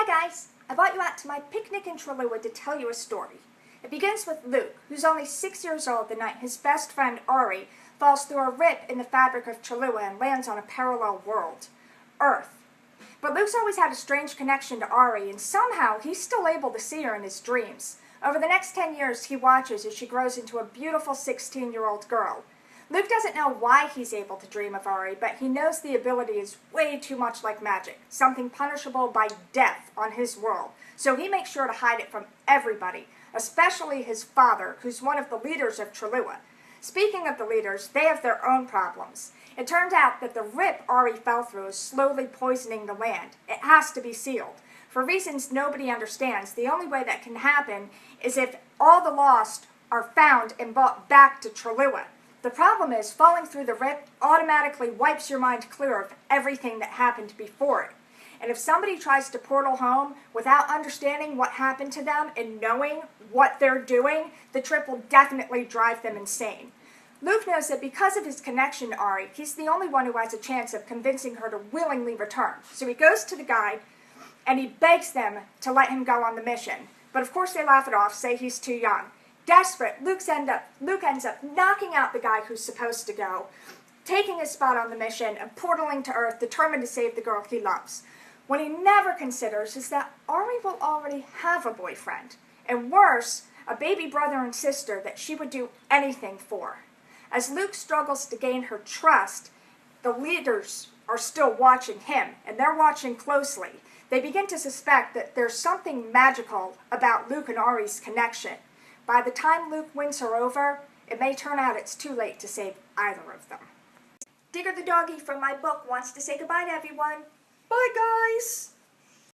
Hi guys! I brought you out to my picnic in Cholula to tell you a story. It begins with Luke, who's only 6 years old the night his best friend Ari falls through a rip in the fabric of Cholula and lands on a parallel world, Earth. But Luke's always had a strange connection to Ari, and somehow he's still able to see her in his dreams. Over the next 10 years, he watches as she grows into a beautiful 16-year-old girl. Luke doesn't know why he's able to dream of Ari, but he knows the ability is way too much like magic, something punishable by death on his world. So he makes sure to hide it from everybody, especially his father, who's one of the leaders of Cholula. Speaking of the leaders, they have their own problems. It turns out that the rip Ari fell through is slowly poisoning the land. It has to be sealed. For reasons nobody understands, the only way that can happen is if all the lost are found and brought back to Cholula. The problem is, falling through the rip automatically wipes your mind clear of everything that happened before it. And if somebody tries to portal home without understanding what happened to them and knowing what they're doing, the trip will definitely drive them insane. Luke knows that because of his connection to Ari, he's the only one who has a chance of convincing her to willingly return. So he goes to the guide and he begs them to let him go on the mission. But of course they laugh it off, say he's too young. Desperate, Luke ends up knocking out the guy who's supposed to go, taking his spot on the mission and portaling to Earth, determined to save the girl he loves. What he never considers is that Ari will already have a boyfriend, and worse, a baby brother and sister that she would do anything for. As Luke struggles to gain her trust, the leaders are still watching him, and they're watching closely. They begin to suspect that there's something magical about Luke and Ari's connection. By the time Luke wins her over, it may turn out it's too late to save either of them. Digger the doggy from my book wants to say goodbye to everyone. Bye, guys!